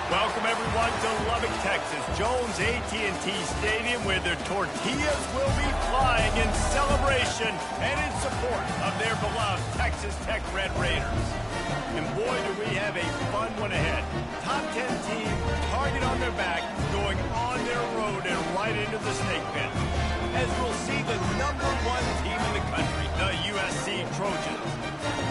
Welcome, everyone, to Lubbock, Texas, Jones AT&T Stadium, where their tortillas will be flying in celebration and in support of their beloved Texas Tech Red Raiders. And boy, do we have a fun one ahead. Top 10 team, target on their back, going on their road and right into the snake pit. As we'll see the #1 team in the country, the USC Trojans,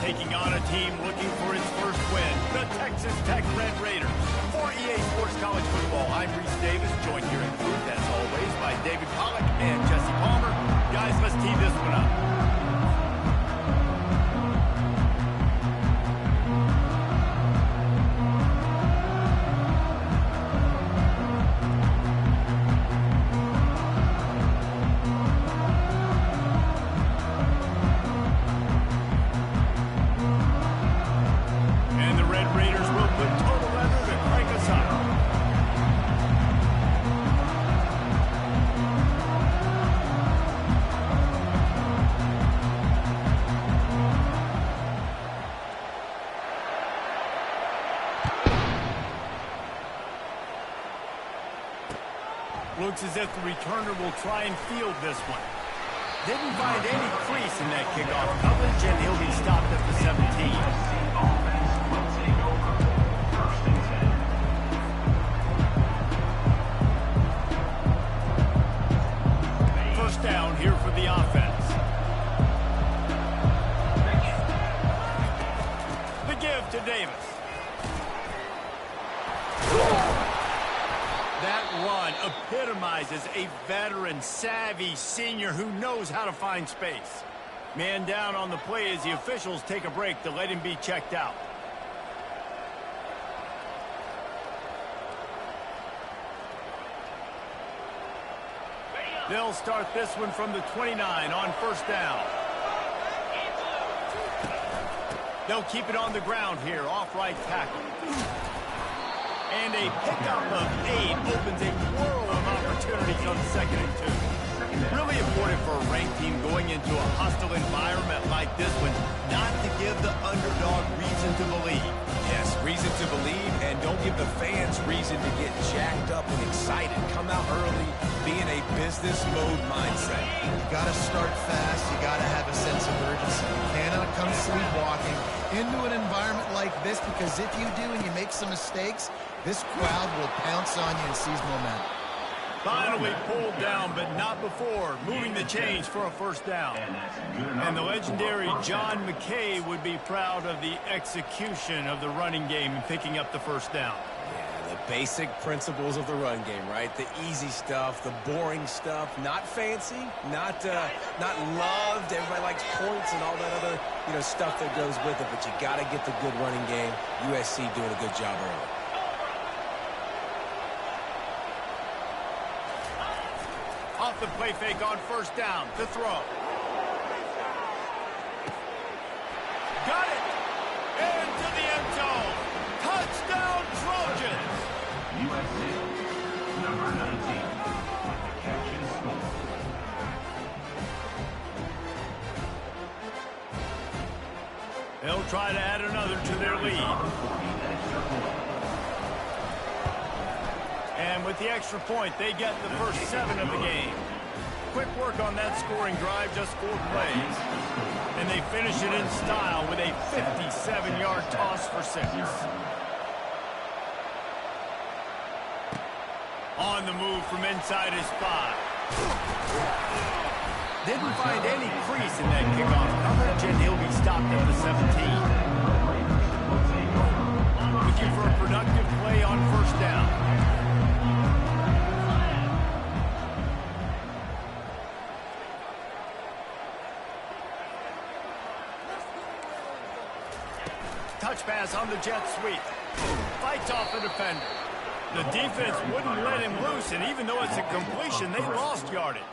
taking on a team looking for its first win, the Texas Tech Red Raiders. For EA Sports College Football, I'm Reese Davis, joined here in the booth, as always, by David Pollack and Jesse Palmer. Guys, let's tee this one up. Looks as if the returner will try and field this one. Didn't find any crease in that kickoff coverage, and he'll be stopped at the 17. First down here for the offense. The give to Davis. That run epitomizes a veteran, savvy senior who knows how to find space. Man down on the play as the officials take a break to let him be checked out. They'll start this one from the 29 on first down. They'll keep it on the ground here, off right tackle. And a pickup of 8 opens a world of opportunities on 2nd and 2. Really important for a ranked team going into a hostile environment like this one, not to give the underdog reason to believe. Yes, reason to believe, and don't give the fans reason to get jacked up and excited. Come out early, be in a business mode mindset. You gotta start fast, you gotta have a sense of urgency. You cannot come sleepwalking into an environment like this, because if you do and you make some mistakes, this crowd will pounce on you and seize momentum. Finally pulled down, but not before moving the chains for a first down. And the legendary John McKay would be proud of the execution of the running game and picking up the first down. Yeah, the basic principles of the run game, right? The easy stuff, the boring stuff, not fancy, not loved. Everybody likes points and all that other, stuff that goes with it, but you got to get the good running game. USC doing a good job early. Off the play fake on first down to throw. Got it! Into the end zone. Touchdown, Trojans! USC, number 19. The catch and score. They'll try to add another to their lead. And with the extra point, they get the first 7 of the game. Quick work on that scoring drive, just 4 plays. And they finish it in style with a 57-yard toss for 6. On the move from inside his 5. Didn't find any crease in that kickoff coverage, and he'll be stopped at the 17. Looking for a productive play on first down. Touch pass on the jet sweep. Fights off the defender. The defense wouldn't let him loose, and even though it's a completion, they lost yardage.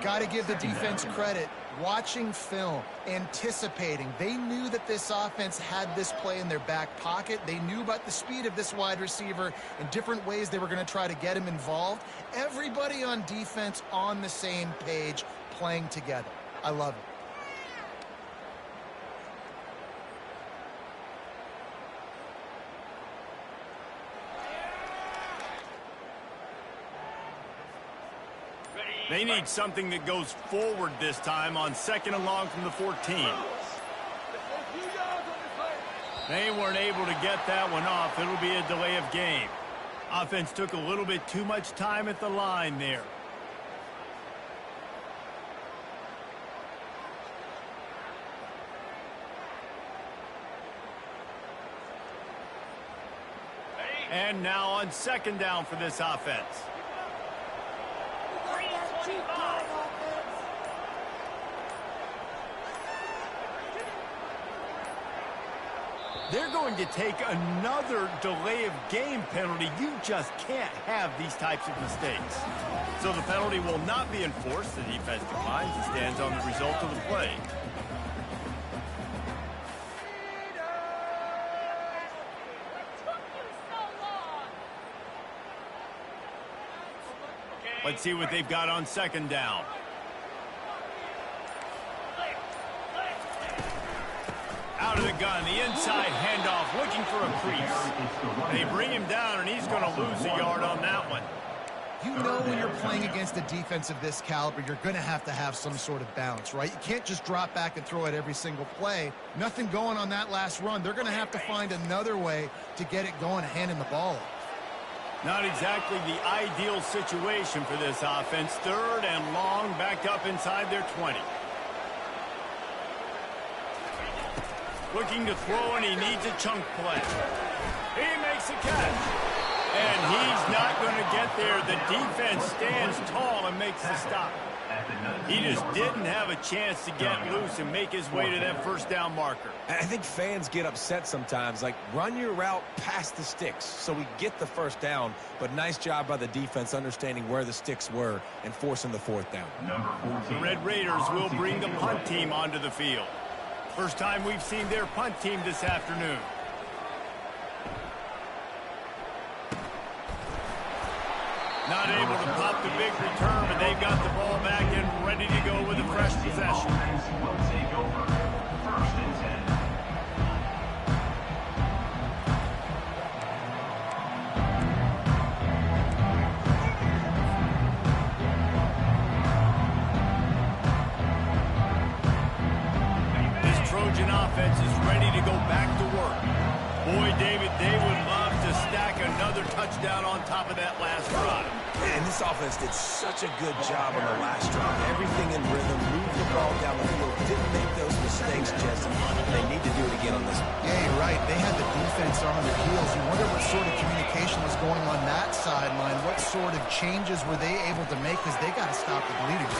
Got to give the defense credit. Watching film, anticipating. They knew that this offense had this play in their back pocket. They knew about the speed of this wide receiver and different ways they were going to try to get him involved. Everybody on defense on the same page, playing together. I love it. They need something that goes forward this time on 2nd and long from the 14. They weren't able to get that one off. It'll be a delay of game. Offense took a little bit too much time at the line there. And now on 2nd down for this offense. They're going to take another delay of game penalty. You just can't have these types of mistakes. So the penalty will not be enforced. The defense declines and stands on the result of the play. Let's see what they've got on 2nd down. Out of the gun, the inside handoff, looking for a crease. They bring him down, and he's going to lose a yard on that one. You know when you're playing against a defense of this caliber, you're going to have some sort of balance, right? You can't just drop back and throw it every single play. Nothing going on that last run. They're going to have to find another way to get it going, handing the ball off. Not exactly the ideal situation for this offense. 3rd and long, back up inside their 20. Looking to throw, and he needs a chunk play. He makes a catch. And he's not going to get there. The defense stands tall and makes the stop. He just didn't have a chance to get loose and make his way to that first down marker. I think fans get upset sometimes. Like, run your route past the sticks so we get the first down. But nice job by the defense understanding where the sticks were and forcing the 4th down. The Red Raiders will bring the punt team onto the field. First time we've seen their punt team this afternoon. Not able to pop the big return, but they've got the ball back and ready to go with a fresh possession. Will take over. 1st and 10. This Trojan offense is ready to go back to work. Boy, David, they would love to stack another touchdown on top of that last drive. And this offense did such a good job on the last drive. Everything in rhythm, moved the ball down the field, didn't make those mistakes, Jesse. They need to do it again on this one. Yeah, you're right. They had the defense on their heels. You wonder what sort of communication was going on that sideline. What sort of changes were they able to make, because they got to stop the bleeding.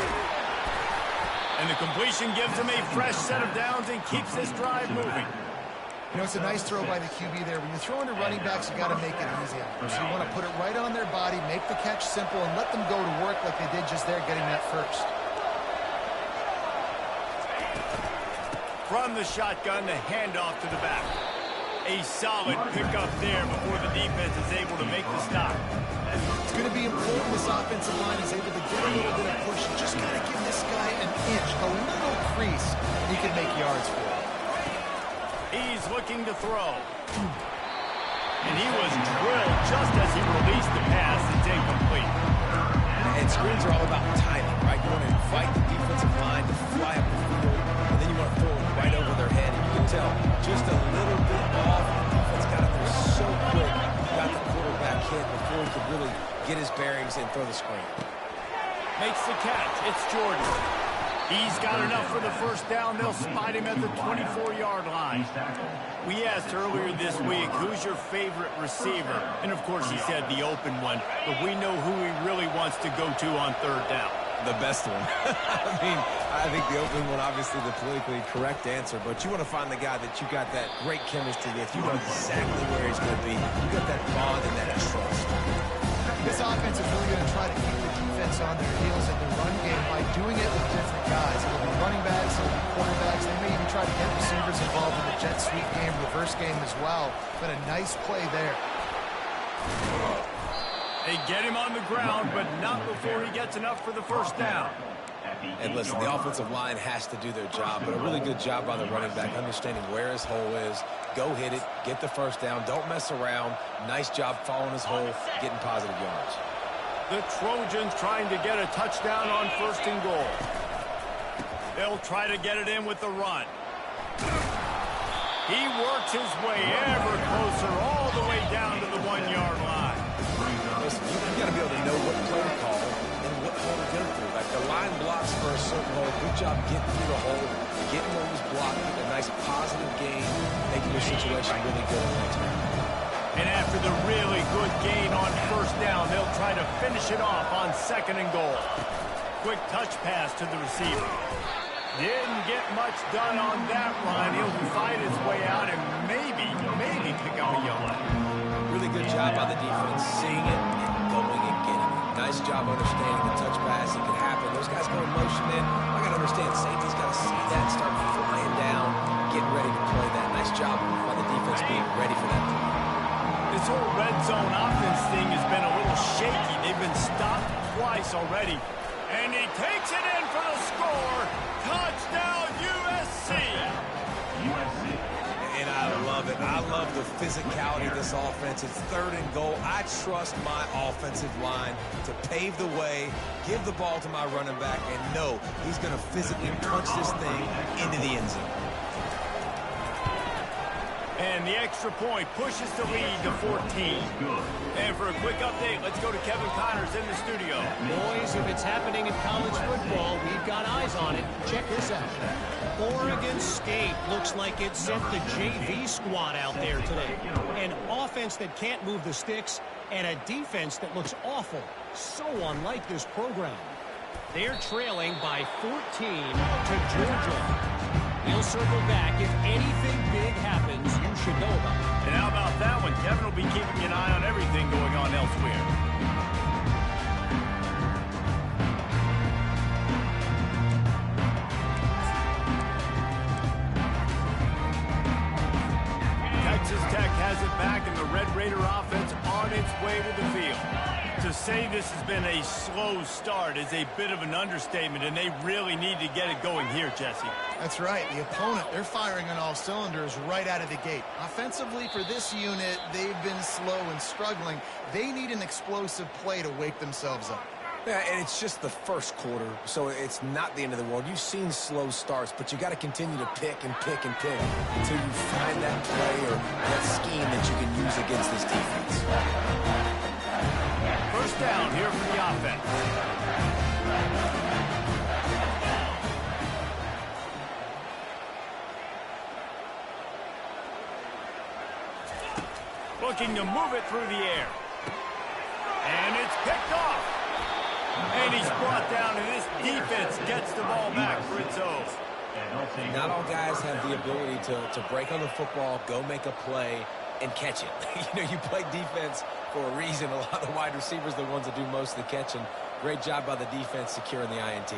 And the completion gives them a fresh set of downs and keeps this drive moving. You know, it's a nice throw by the QB there. When you're throwing to running backs, you got to make it easy on them. So you want to put it right on their body, make the catch simple, and let them go to work like they did just there, getting that first. From the shotgun, the handoff to the back. A solid pickup there before the defense is able to make the stop. It's going to be important this offensive line is able to get a little bit of push. You just got to give this guy an inch, a little crease, he can make yards for it. He's looking to throw. And he was drilled just as he released the pass. It's incomplete. And screens are all about timing, right? You want to invite the defensive line to fly up the field, and then you want to throw it right over their head. And you can tell just a little bit off. The defense got up there so quick, got the quarterback hit before he could really get his bearings and throw the screen. Makes the catch. It's Jordan. He's got enough for the first down. They'll spot him at the 24-yard line. We asked earlier this week, who's your favorite receiver? And, of course, he said the open one. But we know who he really wants to go to on 3rd down. The best one. I mean, I think the open one, obviously the politically correct answer, but you want to find the guy that you got that great chemistry with. You know exactly where he's going to be. You got that bond and that trust. This offense is really going to try to keep the defense on their heels in the run game by doing it with different guys. It'll be running backs, it'll be quarterbacks. They may even try to get receivers involved in the jet sweep game, reverse game as well. But a nice play there. They get him on the ground, but not before he gets enough for the first down. And listen, the offensive line has to do their job, but a really good job by the running back, understanding where his hole is. Go hit it, get the first down, don't mess around. Nice job following his hole, getting positive yards. The Trojans trying to get a touchdown on 1st and goal. They'll try to get it in with the run. He works his way ever closer all the way down to the 1-yard line. Listen, you got to be able to know what play to call and what hole to go through. Like the line blocks for a certain hole. Good job getting through the hole, getting where he's blocked, getting a nice positive gain, making your situation really good in the next round. And after the really good gain on 1st down, they'll try to finish it off on 2nd and goal. Quick touch pass to the receiver. Didn't get much done on that run. He'll fight his way out and maybe pick up a yard. Really good job by the defense, seeing it and going and getting it. Nice job understanding the touch pass. It can happen. Those guys go in motion, man. I got to understand, safety's got to see that, start flying down, getting ready to play that. Nice job by the defense being ready for that play. This whole red zone offense thing has been a little shaky. They've been stopped twice already. And he takes it in for the score. Touchdown, USC. And I love it. I love love the physicality of this offense. It's 3rd and goal. I trust my offensive line to pave the way, give the ball to my running back, and know he's going to physically punch this thing into the end zone. And the extra point pushes the lead to 14. And for a quick update, let's go to Kevin Connors in the studio. Boys, if it's happening in college football, we've got eyes on it. Check this out. Oregon State looks like it sent the JV squad out there today. An offense that can't move the sticks and a defense that looks awful. So unlike this program. They're trailing by 14 to Georgia. He'll circle back. If anything big happens, you should know about it. And how about that one? Kevin will be keeping an eye on everything going on elsewhere. Texas Tech has it back, and the Red Raider offense on its way to the field. To say this has been a slow start is a bit of an understatement, and they really need to get it going here, Jesse. That's right. The opponent, they're firing on all cylinders right out of the gate. Offensively, for this unit, they've been slow and struggling. They need an explosive play to wake themselves up. Yeah, and it's just the first quarter, so it's not the end of the world. You've seen slow starts, but you got to continue to pick and pick and pick until you find that play or that scheme that you can use against this defense. First down here for the offense. Looking to move it through the air. And it's picked off. And he's brought down, and this defense gets the ball back for its own. Not all guys have the ability to break on the football, go make a play, and catch it. You know, you play defense for a reason. A lot of the wide receivers are the ones that do most of the catching. Great job by the defense securing the INT.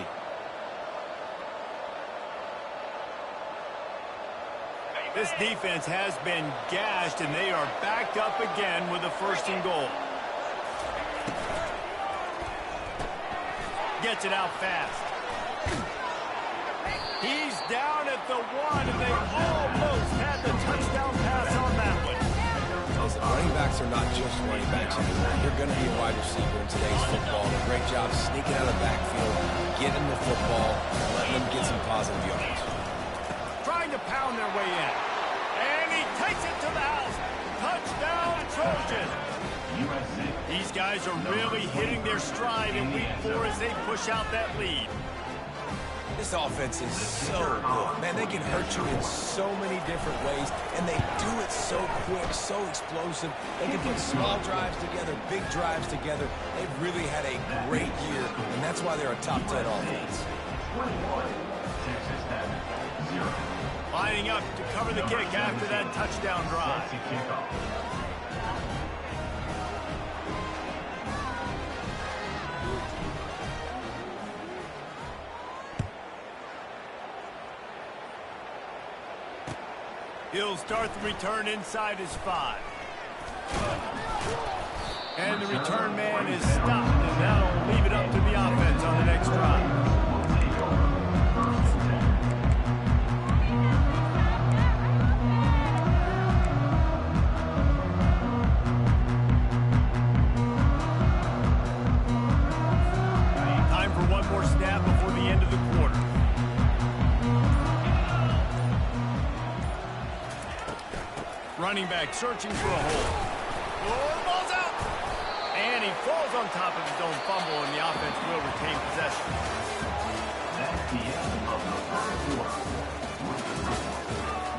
This defense has been gashed, and they are backed up again with a 1st and goal. Gets it out fast. He's down at the 1, and they almost had the touchdown pass on that one. Listen, running backs are not just running backs anymore. You're going to be a wide receiver in today's football. A great job sneaking out of the backfield, getting the football, letting them get some positive yards. Trying to pound their way in. And he takes it to the house. Touchdown, Trojan. These guys are really hitting their stride in week 4 as they push out that lead. This offense is so good. Man, they can hurt you in so many different ways, and they do it so quick, so explosive. They can put small drives together, big drives together. They've really had a great year, and that's why they're a top 10 offense. Lining up to cover the kick after that touchdown drive. He'll start the return inside his 5. And the return man is stopped, and that'll leave it up to the offense on the next drive. Time for one more snap before the end of the quarter. Running back searching for a hole. Oh, the ball's out! And he falls on top of his own fumble, and the offense will retain possession. That's the end of the first quarter.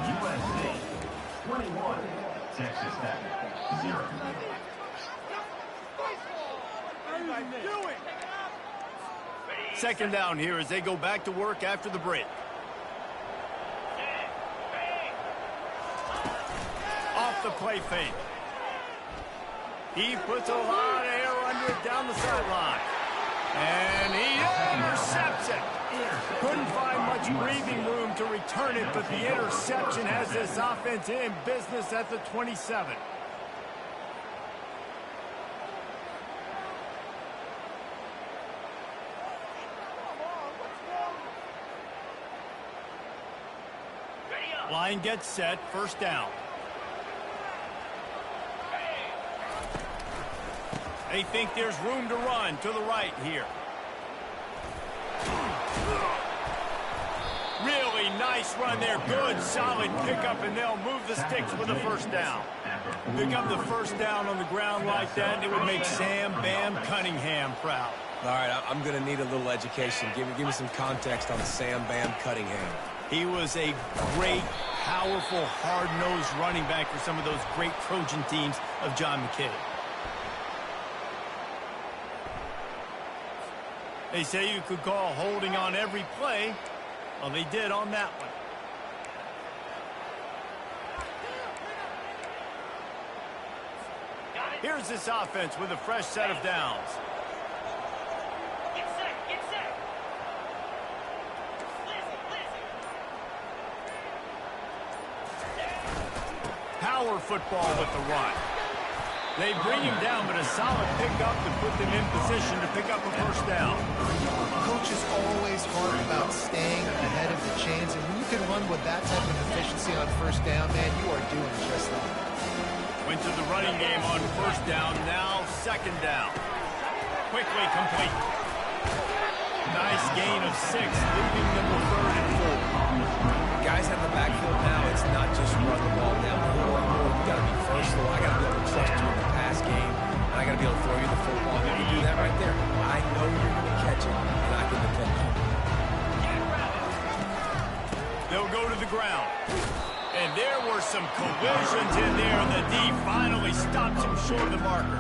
USC 21, Texas Tech 0. Second down here as they go back to work after the break. Off the play fake. He puts a lot of air under it down the sideline. And he intercepts it. Couldn't find much breathing room to return it, but the interception has this offense in business at the 27. Line gets set, first down. They think there's room to run to the right here. Really nice run there. Good, solid pickup, and they'll move the sticks with a first down. Pick up the first down on the ground like that, and it would make Sam Bam Cunningham proud. All right, I'm going to need a little education. Give me some context on Sam Bam Cunningham. He was a great, powerful, hard-nosed running back for some of those great Trojan teams of John McKay. They say you could call holding on every play. Well, they did on that one. Here's this offense with a fresh set of downs. Get set. Power football with the run. They bring him down, but a solid pickup to put them in position to pick up a first down. Coach is always hard about staying ahead of the chains, and when you can run with that type of efficiency on first down, man, you are doing just that. Went to the running game on first down, now second down. Quickly complete. Nice gain of 6, leaving them with 3rd and 4. Guys at the backfield now, it's not just run the ball down the field. You got to be versatile. I got to be able to trust you in the pass game, and I got to be able to throw you the football. If you do that right there, I know you're going to catch it, and I can depend on it. They'll go to the ground. And there were some collisions in there, and the D finally stops him short of the marker.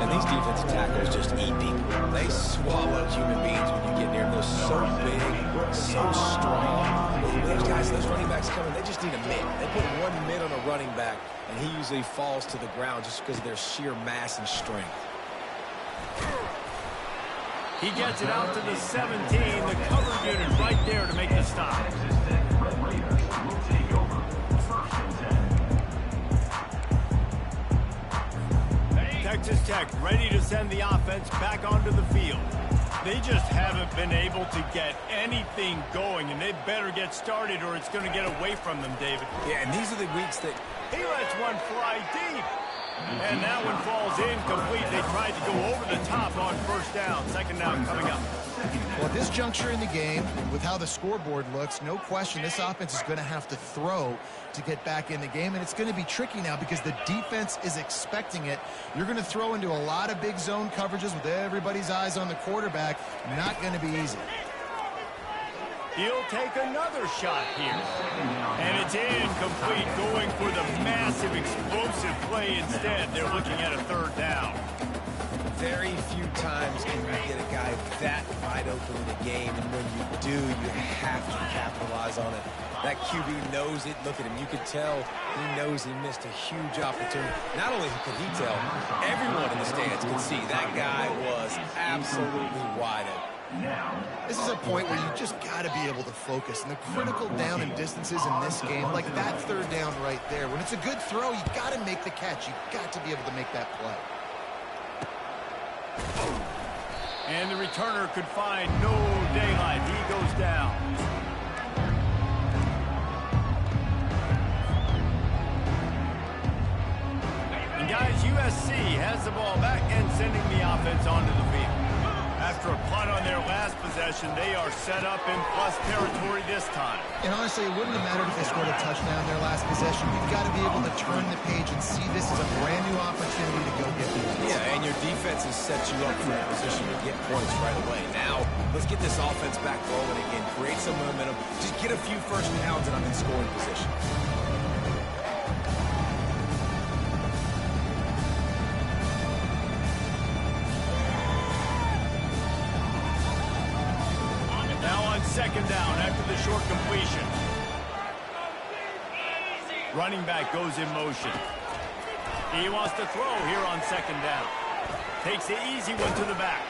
And these defensive tackles just eat people. They swallow human beings when you get near them. They're so big, so strong. Those guys, those running backs coming, they just need a mid. They put one mid on a running back, and he usually falls to the ground just because of their sheer mass and strength. He gets it out to the 17. The cover unit right there to make the stop. Texas Tech ready to send the offense back onto the field. They just haven't been able to get anything going, and they better get started or it's going to get away from them, David. Yeah, and these are the weeks that he lets one fly deep. And that one falls incomplete. They tried to go over the top on first down. Second down coming up. Well, at this juncture in the game, with how the scoreboard looks, no question this offense is going to have to throw to get back in the game, and it's going to be tricky now because the defense is expecting it. You're going to throw into a lot of big zone coverages with everybody's eyes on the quarterback. Not going to be easy. He'll take another shot here. And it's incomplete, going for the massive, explosive play instead. They're looking at a third down. very few times can you get a guy that wide open in the game, and when you do, you have to capitalize on it. That QB knows it. Look at him. You could tell he knows he missed a huge opportunity. Not only could he tell, everyone in the stands could see that guy was absolutely wide open. This is a point where you just got to be able to focus. And the critical down and distances in this game, like that third down right there, when it's a good throw, you got to make the catch. You got to be able to make that play. And the returner could find no daylight. He goes down. And guys, USC has the ball back and sending the offense onto the field. After a punt on their last possession, they are set up in plus territory this time. And honestly, it wouldn't have mattered if they scored a touchdown their last possession. You've got to be able to turn the page and see this as a brand new opportunity to go get points. Yeah, and your defense has set you up for a position to get points right away. Now, let's get this offense back rolling again. Create some momentum. Just get a few first downs and I'm in scoring position. Second down after the short completion. Running back goes in motion. He wants to throw here on second down. Takes the easy one to the back.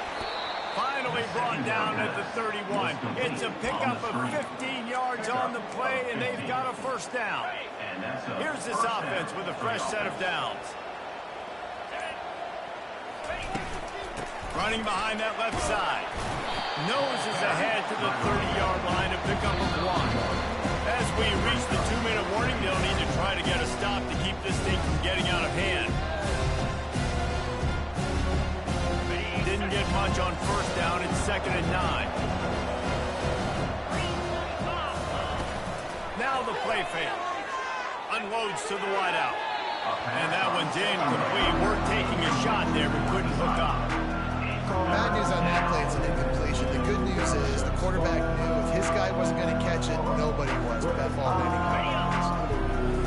Finally brought down at the 31. It's a pickup of 15 yards on the play, and they've got a first down. Here's this offense with a fresh set of downs. Running behind that left side. Noses ahead to the 30-yard line to pick up a block. As we reach the 2-minute warning, they'll need to try to get a stop to keep this thing from getting out of hand. much on first down. It's 2nd and 9. Now the play fake. Unloads to the wideout. And that one's incomplete. We're taking a shot there, but couldn't hook up. Bad news on that play, it's an incompletion. The good news is the quarterback knew if his guy wasn't going to catch it, nobody was. But that ball landing out.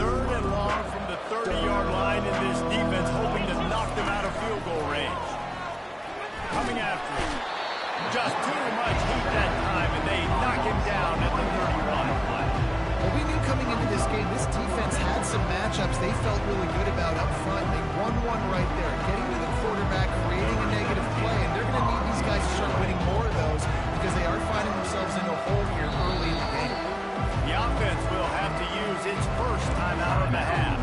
3rd and long from the 30-yard line, and this defense hoping to knock them out of field goal range. Coming after him. Just too much heat that time, and they knock him down at the 31. Well, we knew coming into this game, this defense had some matchups they felt really good about up front. They won one right there, getting to the quarterback, creating a negative play, and they're going to need these guys to start winning more of those because they are finding themselves in a hole here early in the game. The offense will have to use its first timeout of the half.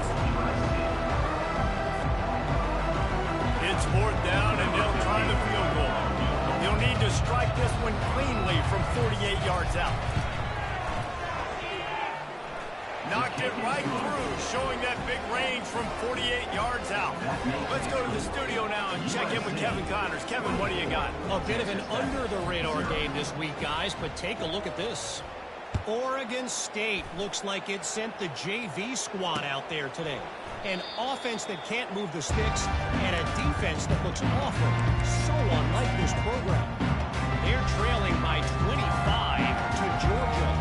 It's 4th down, and they'll try the field goal. They'll need to strike this one cleanly from 48 yards out. Knocked it right through, showing that big range from 48 yards out. Let's go to the studio now and check in with Kevin Connors. Kevin, what do you got? A bit of an under-the-radar game this week, guys, but take a look at this. Oregon State looks like it sent the JV squad out there today. An offense that can't move the sticks and a defense that looks awful. So unlike this program. They're trailing by 25 to Georgia.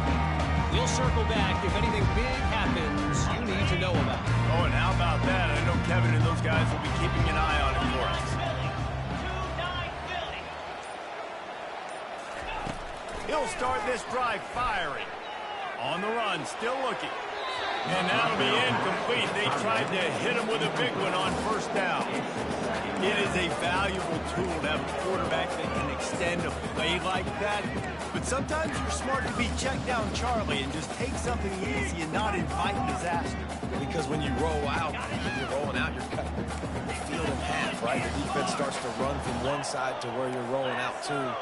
We'll circle back if anything big happens you need to know about. Oh, and how about that? I know Kevin and those guys will be keeping an eye on it for us. He'll start this drive firing. On the run, still looking. And that'll be incomplete. They tried to hit him with a big one on first down. It is a valuable tool to have a quarterback that can extend a play like that. But sometimes you're smart to be checked down, Charlie, and just take something easy and not invite disaster. Because when you roll out, when you're rolling out, you're cutting the field in half, right? The defense starts to run from one side to where you're rolling out to.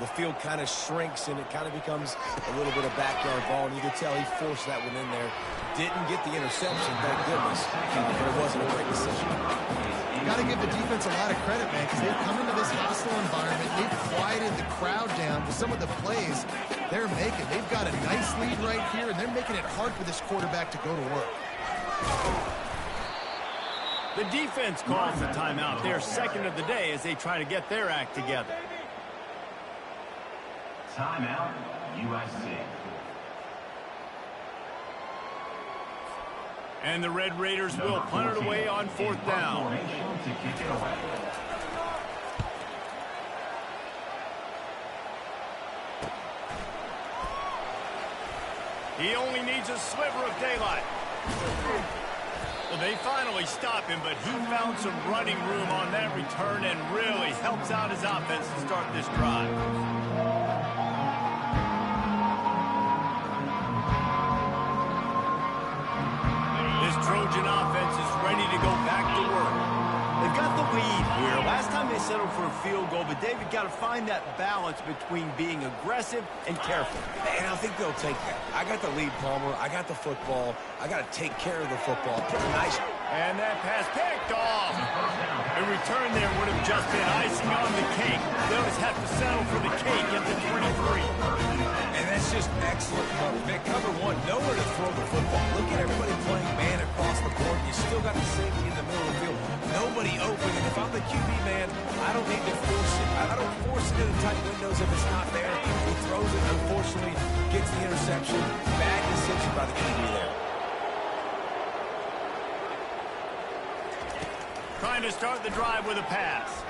The field kind of shrinks, and it kind of becomes a little bit of backyard ball. And you can tell he forced that one in there. Didn't get the interception, thank goodness. But it wasn't a great decision. You got to give the defense a lot of credit, man, because they've come into this hostile environment. They've quieted the crowd down with some of the plays they're making. They've got a nice lead right here, and they're making it hard for this quarterback to go to work. The defense calls the timeout. Their 2nd of the day as they try to get their act together. Timeout, USC. And the Red Raiders will punt it away on 4th down. To kick it away. He only needs a sliver of daylight. Well, they finally stop him, but he found some running room on that return and really helps out his offense to start this drive. This Trojan offense is ready to go back to work. They've got the lead here. Last time they settled for a field goal, but David got to find that balance between being aggressive and careful. And I think they'll take that. I got the lead, Palmer. I got the football. I got to take care of the football. Pretty nice. And that pass picked off. A return there would have just been icing on the cake. They'll just have to settle for the cake at the 23. And that's just excellent cover. Man, cover one, nowhere to throw the football. Look at everybody playing man across the board. You still got the safety in the middle of the field. Nobody open. And if I'm the QB, man, I don't need to force it. I don't force it into tight windows if it's not there. He throws it, unfortunately, gets the interception. Bad decision by the QB there. Trying to start the drive with a pass.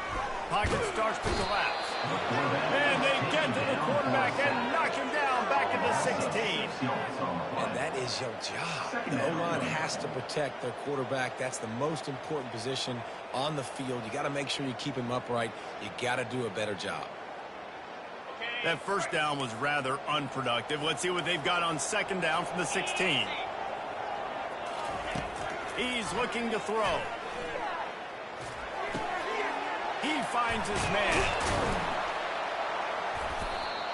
Pocket starts to collapse. And they get to the quarterback and knock him down back at the 16. And that is your job. The O-line has to protect their quarterback. That's the most important position on the field. You got to make sure you keep him upright. You got to do a better job. That first down was rather unproductive. Let's see what they've got on 2nd down from the 16. He's looking to throw. He finds his man.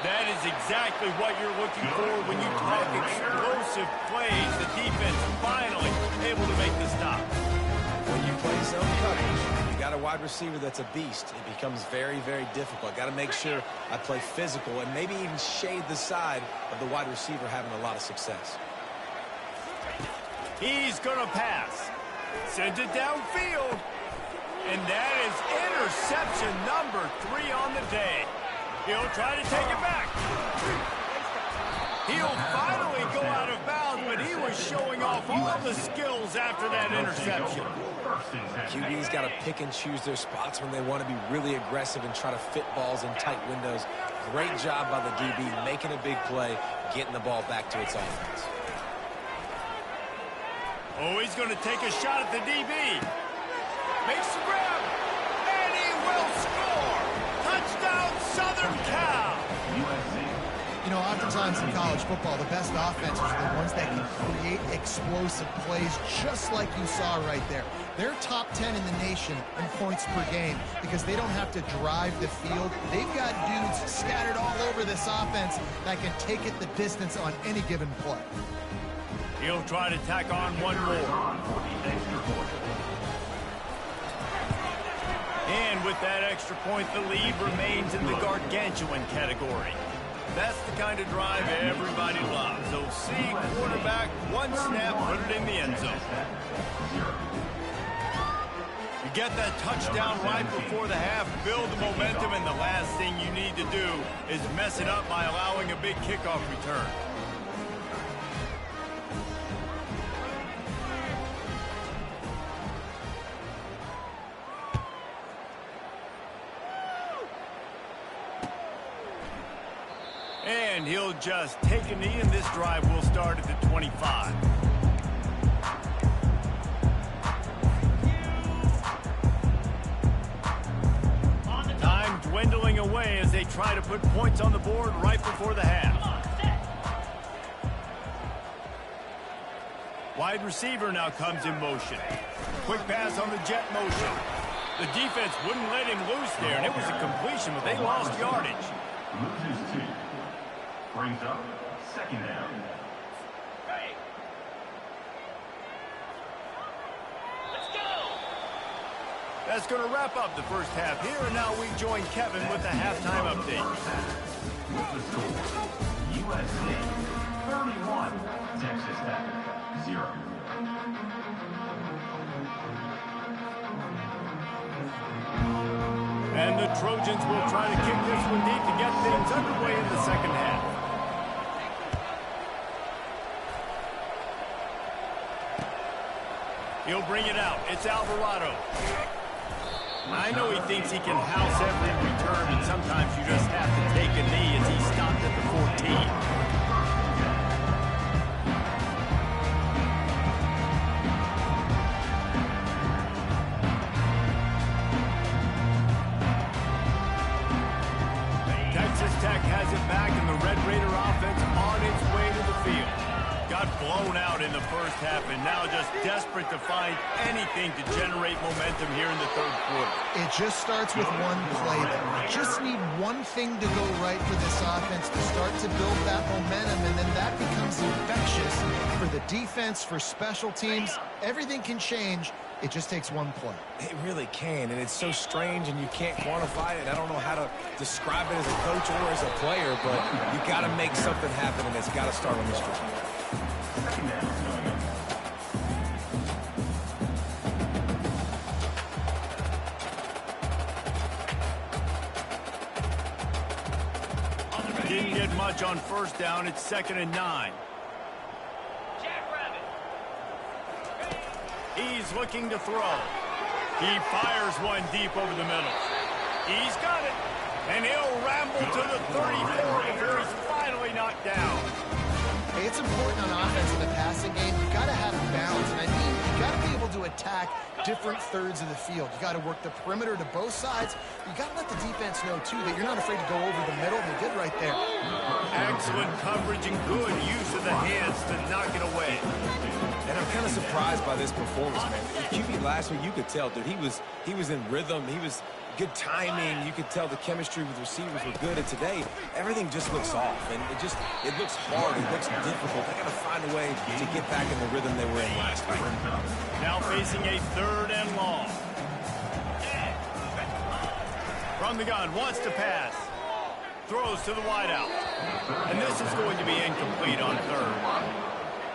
That is exactly what you're looking for when you talk explosive plays. The defense finally able to make the stop. When you play zone coverage, you got to a wide receiver that's a beast, it becomes very, very difficult. Got to make sure I play physical and maybe even shade the side of the wide receiver having a lot of success. He's going to pass. Sends it downfield. And that is interception number 3 on the day. He'll try to take it back. He'll finally go out of bounds, but he was showing off all the skills after that interception. QB's got to pick and choose their spots when they want to be really aggressive and try to fit balls in tight windows. Great job by the DB making a big play, getting the ball back to its offense. Oh, he's going to take a shot at the DB. Makes the grab, and he will score. Touchdown, Southern Cal. You know, oftentimes in college football, the best offenses are the ones that can create explosive plays, just like you saw right there. They're top 10 in the nation in points per game because they don't have to drive the field. They've got dudes scattered all over this offense that can take it the distance on any given play. He'll try to tack on one more. And with that extra point, the lead remains in the gargantuan category. That's the kind of drive everybody loves. So see quarterback, one snap, put it in the end zone. You get that touchdown right before the half, build the momentum, and the last thing you need to do is mess it up by allowing a big kickoff return. And he'll just take a knee, and this drive will start at the 25. Time dwindling away as they try to put points on the board right before the half. Wide receiver now comes in motion. Quick pass on the jet motion. The defense wouldn't let him loose there, and it was a completion, but they lost yardage. Loses 2. Brings up second down. Let's go! That's going to wrap up the first half here, and now we join Kevin with the halftime update. With the score, USC 31, Texas Tech 0. And the Trojans will try to kick this one deep to get things underway in the second half. He'll bring it out. It's Alvarado. I know he thinks he can house every return, and sometimes you just have to take a knee as he stopped at the 14. Tech has it back, and the Red Raider offense on its way to the field. Got blown out in the first half, and now just desperate to find anything to generate momentum here in the third quarter. It just starts with one play, though. You just need one thing to go right for this offense to start to build that momentum, and then that becomes infectious for the defense, for special teams. Everything can change. It just takes one play. It really can, and it's so strange, and you can't quantify it. I don't know how to describe it as a coach or as a player, but you got to make something happen, and it's got to start on this drive. Didn't get much on first down. It's 2nd and 9. He's looking to throw. He fires one deep over the middle. He's got it. And he'll ramble to the 34 before he's finally knocked down. Hey, it's important on offense in the passing game. You've got to have balance. And I mean, you've got to be able to attack different thirds of the field. You got to work the perimeter to both sides. You got to let the defense know, too, that you're not afraid to go over the middle. They did right there. Excellent coverage and good use of the hands to knock it away. And I'm kind of surprised by this performance, man. QB last week, you could tell, dude, he was in rhythm. He was good timing. You could tell the chemistry with receivers were good. And today, everything just looks off. And it looks hard. It looks difficult. They got to find a way to get back in the rhythm they were in last week. Now facing a 3rd and long. From the gun, wants to pass. Throws to the wideout. And this is going to be incomplete on third.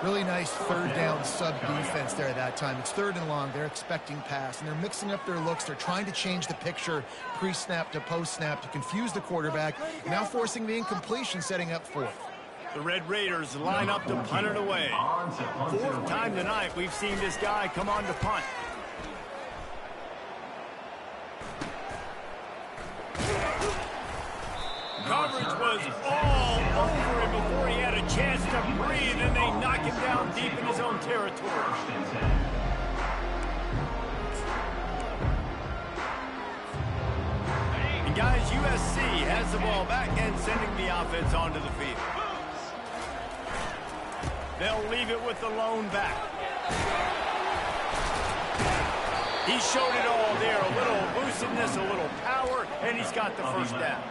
Really nice third down sub-defense there that time. It's 3rd and long. They're expecting pass, and they're mixing up their looks. They're trying to change the picture pre-snap to post-snap to confuse the quarterback, now forcing the incompletion, setting up 4th. The Red Raiders line up to punt it away. 4th time tonight we've seen this guy come on to punt. Coverage was all over him before he had a chance to breathe, and they knock him down deep in his own territory. And guys, USC has the ball back and sending the offense onto the field. They'll leave it with the lone back. He showed it all there, a little elusiveness, a little power, and he's got the first down.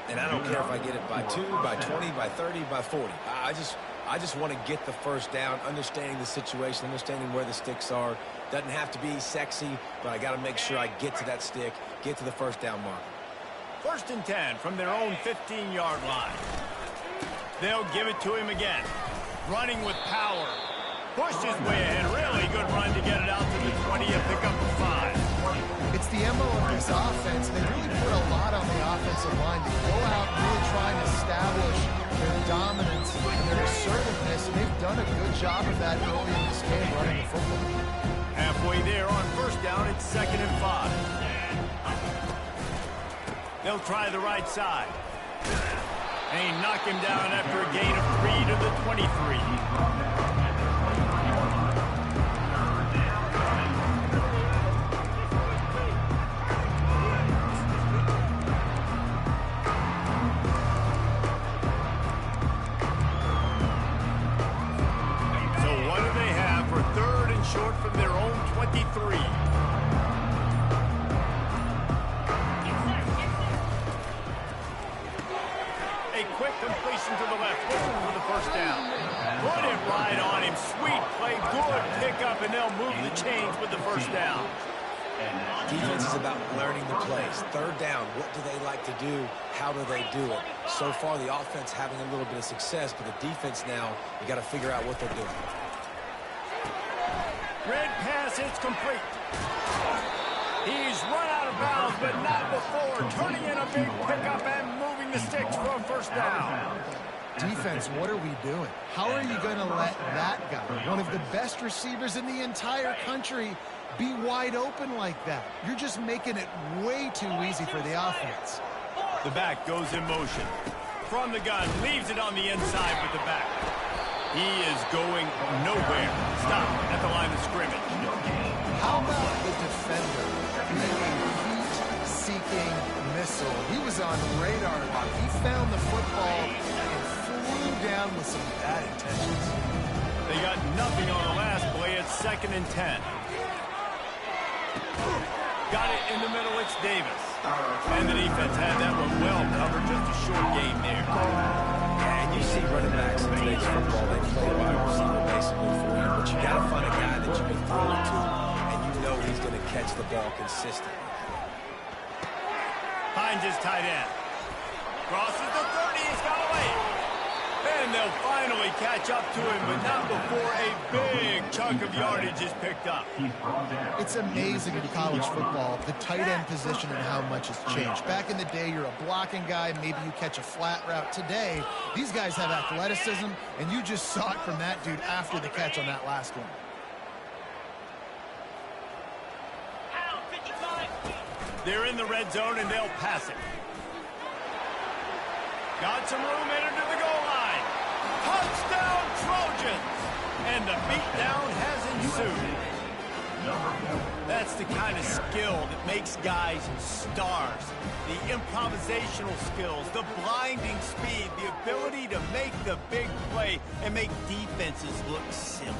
And I don't care if I get it by 2, by 20, by 30, by 40. I just want to get the first down, understanding the situation, understanding where the sticks are. Doesn't have to be sexy, but I got to make sure I get to that stick, get to the first down mark. 1st and 10 from their own 15-yard line. They'll give it to him again. Running with power. Pushed his way ahead. Really good run to get it out to the 20 and pick up the 5. It's the MO of this offense. They really put a lot on the offensive line. They go out and really try and establish their dominance and their assertiveness, and they've done a good job of that early in this game running the football. Halfway there on 1st down, it's 2nd and 5. They'll try the right side. They knock him down after a gain of 3 to the 23. Short from their own 23. A quick completion to the left, looking for the first down. Put it right on him. Sweet play, good pickup, and they'll move the chains with the first down. Defense is about learning the plays. 3rd down, what do they like to do? How do they do it? So far, the offense having a little bit of success, but the defense now, you got to figure out what they're doing. Red pass, it's complete. He's run out of bounds, but not before. Turning in a big pickup and moving the sticks for a first down. Defense, what are we doing? How are you going to let that guy, one of the best receivers in the entire country, be wide open like that? You're just making it way too easy for the offense. The back goes in motion. From the gun, leaves it on the inside with the back. He is going nowhere. Stop at the line of scrimmage. How about the defender being a heat-seeking missile? He was on radar lock. He found the football and flew down with some bad intentions. They got nothing on the last play. It's 2nd and 10. Got it in the middle. It's Davis. And the defense had that one well covered. Just a short game there. And you see running backs in today's football, they play a wide receiver basically for you, but you got to find a guy that you can throw it to, and you know he's going to catch the ball consistently. Finds his tight end. Crosses the 30. He's got away. And they'll finally catch up to him, but not before a big chunk of yardage is picked up. It's amazing in college football, the tight end position and how much has changed. Back in the day, you're a blocking guy, maybe you catch a flat route. Today, these guys have athleticism, and you just saw it from that dude after the catch on that last one. They're in the red zone, and they'll pass it. Got some room into the goal line. Touchdown, Trojans! And the beatdown has ensued. That's the kind of skill that makes guys stars. The improvisational skills, the blinding speed, the ability to make the big play and make defenses look silly.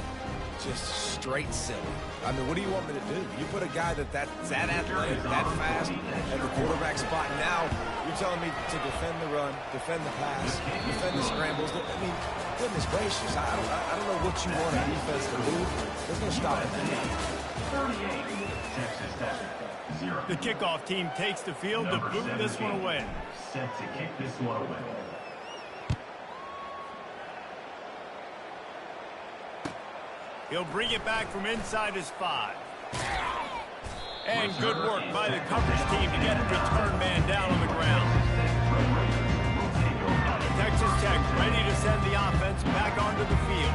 Just straight silly. I mean, what do you want me to do? You put a guy that's that athletic, that fast, at the quarterback spot. Now you're telling me to defend the run, defend the pass, defend the scrambles. I mean, goodness gracious, I don't know what you want a defense to do. There's no stopping that. 38, Texas Tech. 0. The kickoff team takes the field to boot this one away. Set to kick this one away. He'll bring it back from inside his 5. And good work by the coverage team to get the return man down on the ground. Texas Tech ready to send the offense back onto the field.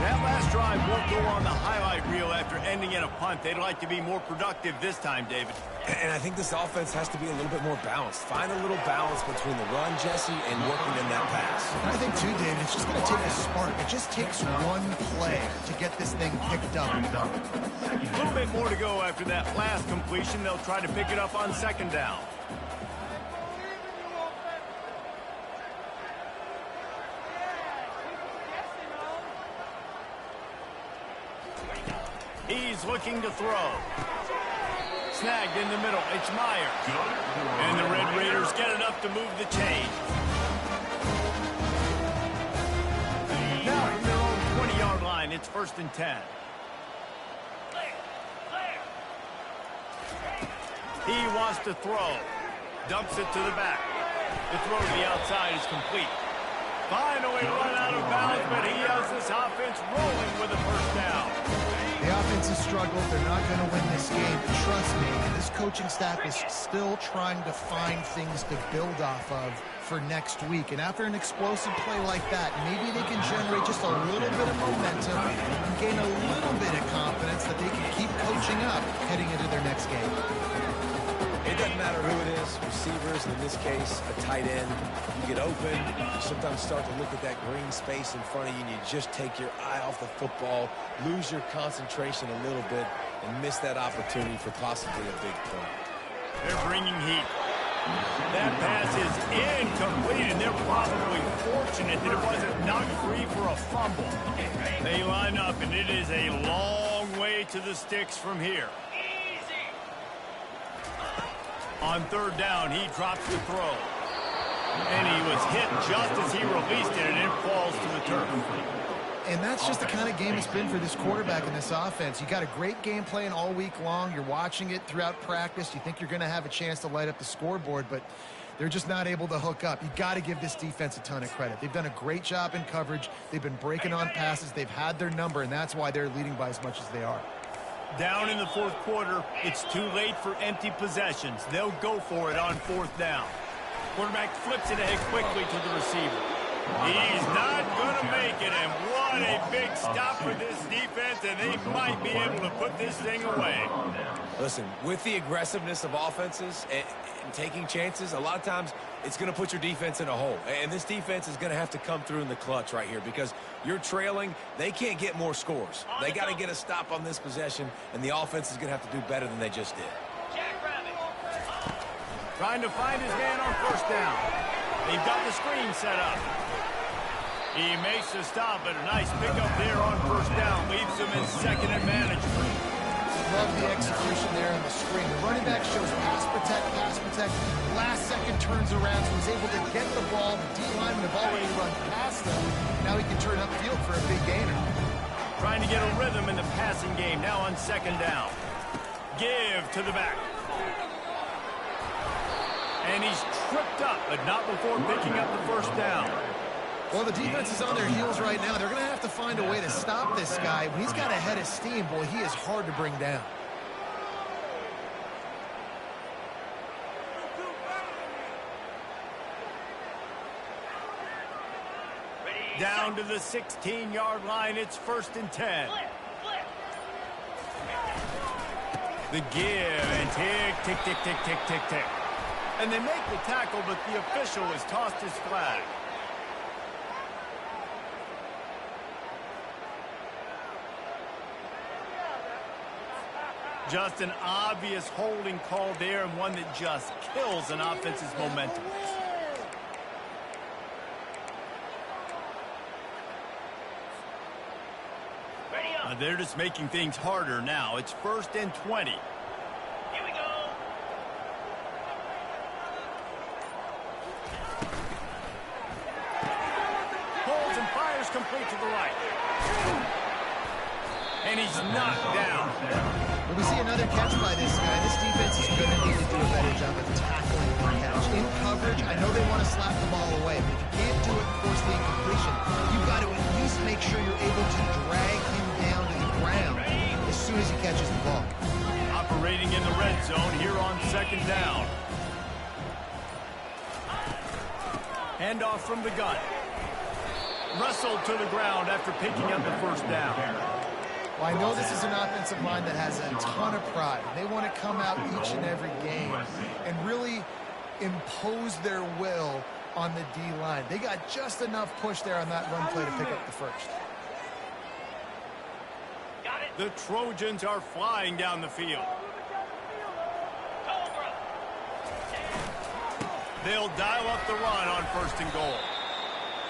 That last drive won't go on the highlight reel after ending in a punt. They'd like to be more productive this time, David. And I think this offense has to be a little bit more balanced. Find a little balance between the run, Jesse, and working in that pass. I think, too, David, it's just going to take a spark. It just takes one play to get this thing picked up. A little bit more to go after that last completion. They'll try to pick it up on second down. He's looking to throw. Snagged in the middle. It's Myers. And the Red Raiders get enough to move the chain. Now from their own 20-yard line, it's 1st and 10. He wants to throw. Dumps it to the back. The throw to the outside is complete. Finally run out of bounds, but he has this offense rolling with a 1st down. The offense has struggled. They're not going to win this game. But trust me, this coaching staff is still trying to find things to build off of for next week. And after an explosive play like that, maybe they can generate just a little bit of momentum and gain a little bit of confidence that they can keep coaching up heading into their next game. It doesn't matter who it is, receivers, in this case, a tight end. You get open, you sometimes start to look at that green space in front of you, and you just take your eye off the football, lose your concentration a little bit, and miss that opportunity for possibly a big point. They're bringing heat. That pass is incomplete, and they're probably fortunate that it wasn't knocked free for a fumble. They line up, and it is a long way to the sticks from here. On 3rd down, he drops the throw. And he was hit just as he released it, and it falls to the turf. And that's just the kind of game it's been for this quarterback in this offense. You got a great game plan all week long. You're watching it throughout practice. You think you're going to have a chance to light up the scoreboard, but they're just not able to hook up. You got to give this defense a ton of credit. They've done a great job in coverage. They've been breaking on passes. They've had their number, and that's why they're leading by as much as they are. Down in the 4th quarter, it's too late for empty possessions. They'll go for it on 4th down. Quarterback flips it ahead quickly to the receiver. He's not going to make it, and what a big stop for this defense, and they might be able to put this thing away. Listen, with the aggressiveness of offenses and taking chances, a lot of times it's going to put your defense in a hole. And this defense is going to have to come through in the clutch right here because you're trailing. They can't get more scores. They got to get a stop on this possession, and the offense is going to have to do better than they just did. Trying to find his man on 1st down. They've got the screen set up. He makes the stop, but a nice pickup there on 1st down. Leaves him in 2nd and management. Love the execution there on the screen. The running back shows pass protect. Last second turns around, so he's able to get the ball. The D-linemen have already run past him. Now he can turn upfield for a big gainer. Trying to get a rhythm in the passing game now on 2nd down. Give to the back. And he's tripped up, but not before picking up the 1st down. Well, the defense is on their heels right now. They're going to have to find a way to stop this guy. When he's got a head of steam, boy, he is hard to bring down. Down to the 16-yard line, it's 1st and 10. The give, and tick. And they make the tackle, but the official has tossed his flag. Just an obvious holding call there, and one that just kills an offense's momentum. They're just making things harder now. It's 1st and 20. Here we go. Pulls and fires complete to the right. And he's knocked down. When we see another catch by this guy, this defense is going to need to do a better job of tackling the catch. In coverage, I know they want to slap the ball away, but if you can't do it and force the incompletion, you've got to at least make sure you're able to drag him down to the ground as soon as he catches the ball. Operating in the red zone here on second down. Handoff from the gun. Wrestled to the ground after picking up the first down. Well, I know this is an offensive line that has a ton of pride. They want to come out each and every game and really impose their will on the D-line. They got just enough push there on that run play to pick up the first. The Trojans are flying down the field. They'll dial up the run on first and goal.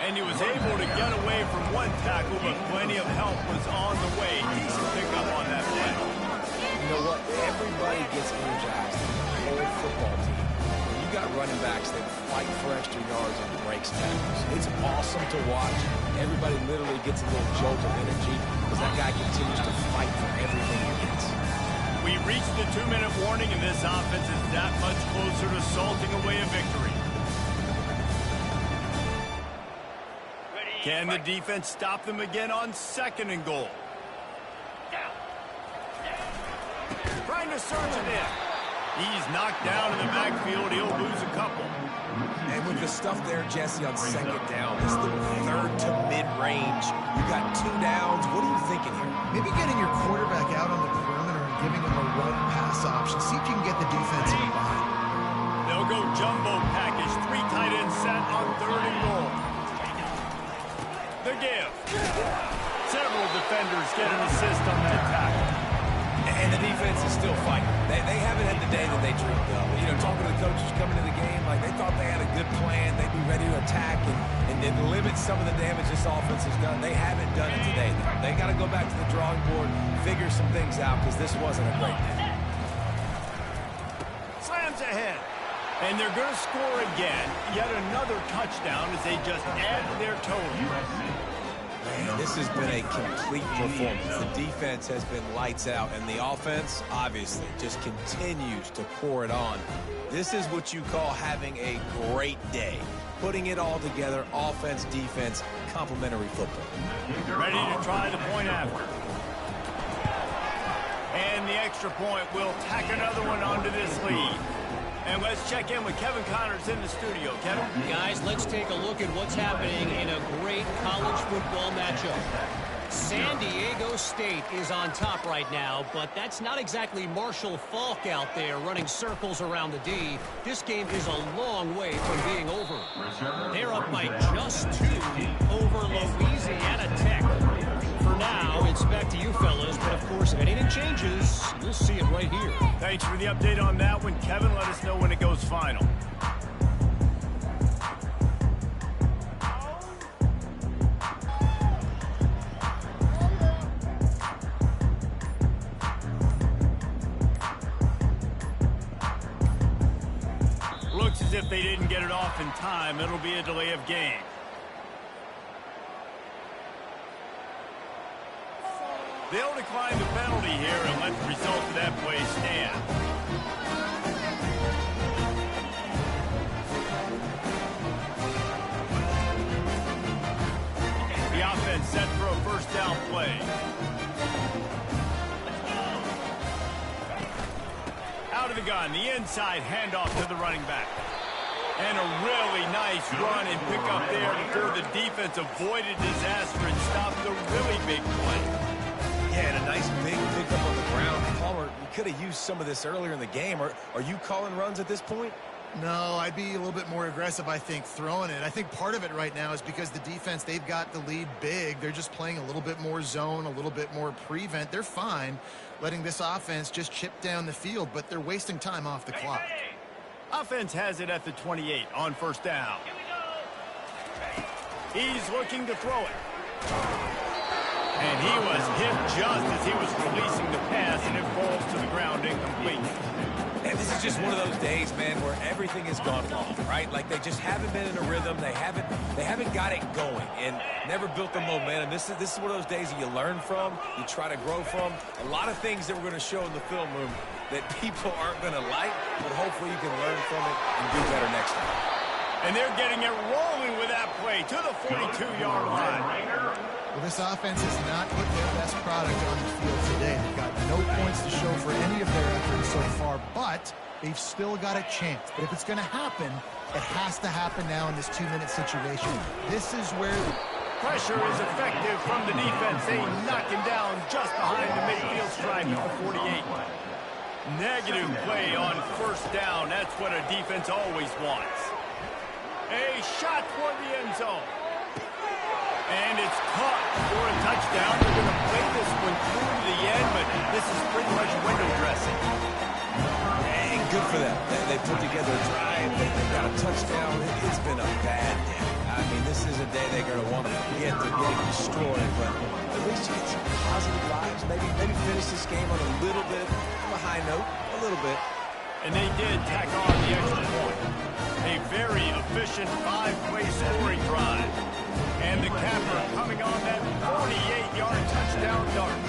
And he was able to get away from one tackle, but plenty of help was on the way. Decent pickup on that play. You know what? Everybody gets energized. The whole football team. When you got running backs that fight for extra yards and breaks tackles, it's awesome to watch. Everybody literally gets a little jolt of energy because that guy continues to fight for everything he gets. We reached the 2-minute warning, and this offense is that much closer to salting away a victory. Can the defense stop them again on second and goal? Trying to surge it in. He's knocked down in the backfield. He'll lose a couple. And with the stuff there, Jesse, on second down, this little third to mid-range, you got 2 downs. What are you thinking here? Maybe getting your quarterback out on the perimeter and giving him a run-pass option. See if you can get the defense in a bind. They'll go jumbo package. 3 tight ends set on third and goal. The give. Several defenders get an assist on that tackle. And the defense is still fighting. They haven't had the day that they dreamed of. You know, talking to the coaches coming to the game, like they thought they had a good plan. They'd be ready to attack and limit some of the damage this offense has done. They haven't done it today, though. They got to go back to the drawing board, figure some things out, because this wasn't a great day. Slams ahead. And they're going to score again. Yet another touchdown as they just add to their total. Man, this has been a complete performance. The defense has been lights out, and the offense, obviously, just continues to pour it on. This is what you call having a great day. Putting it all together, offense, defense, complementary football. Ready to try the point after. And the extra point will tack another one onto this lead. And let's check in with Kevin Connors in the studio. Kevin? Guys, let's take a look at what's happening in a great college football matchup. San Diego State is on top right now, but that's not exactly Marshall Faulk out there running circles around the D. This game is a long way from being over. They're up by just 2 over Louisiana Tech. For now, it's back to you fellas, but of course, if anything changes, you'll see it right here. Thanks for the update on that one, Kevin. Let us know when it goes final. Looks as if they didn't get it off in time. It'll be a delay of game. They'll decline the penalty here and let the result of that play stand. The offense set for a first down play. Out of the gun, the inside handoff to the running back. And a really nice run and pick up there before the defense avoided disaster and stopped the really big play. Yeah, and a nice big pickup on the ground. Palmer, we could have used some of this earlier in the game. Are you calling runs at this point? No, I'd be a little bit more aggressive, I think, throwing it. I think part of it right now is because the defense, they've got the lead big. They're just playing a little bit more zone, a little bit more prevent. They're fine letting this offense just chip down the field, but they're wasting time off the clock. Offense has it at the 28 on first down. He's looking to throw it. And he was hit just as he was releasing the pass, and it falls to the ground incomplete. And this is just one of those days, man, where everything has gone wrong, right? Like they just haven't been in a rhythm. They haven't got it going and never built the momentum. This is one of those days that you learn from, you try to grow from. A lot of things that we're going to show in the film room that people aren't going to like, but hopefully you can learn from it and do better next time. And they're getting it rolling with that play to the 42-yard line. Well, this offense has not put their best product on the field today. They've got no points to show for any of their efforts so far, but they've still got a chance. But if it's going to happen, it has to happen now in this 2-minute situation. This is where the pressure is effective from the defense. They knock him down just behind the midfield stripe at the 48. Negative play on first down. That's what a defense always wants. A shot toward the end zone. And it's caught for a touchdown. They're going to play this one through to the end, but this is pretty much window dressing. And good for them. They put together a drive. They got a touchdown. It's been a bad day. I mean, this is a day they're going to want to forget. They're getting destroyed, but at least you get some positive vibes. Maybe finish this game on a little bit of a high note, a little bit. And they did tack on the extra point. A very efficient 5-play scoring drive. And the capper coming on that 48-yard touchdown dart.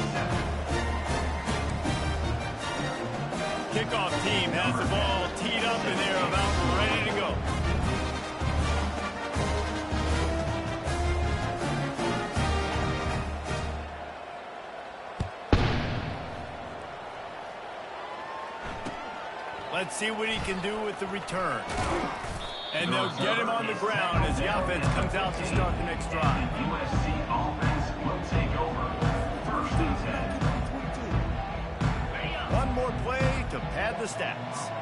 Kickoff team has the ball teed up and they're about ready to go. Let's see what he can do with the return. And they'll get him on the ground as the offense comes out to start the next drive. USC offense will take over. First and 10. One more play to pad the stats.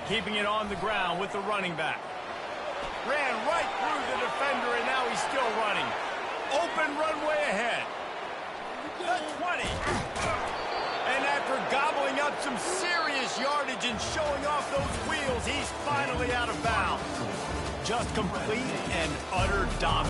Keeping it on the ground with the running back. Ran right through the defender, and now he's still running. Open runway ahead. The 20. And after gobbling up some serious yardage and showing off those wheels, he's finally out of bounds. Just complete and utter dominance.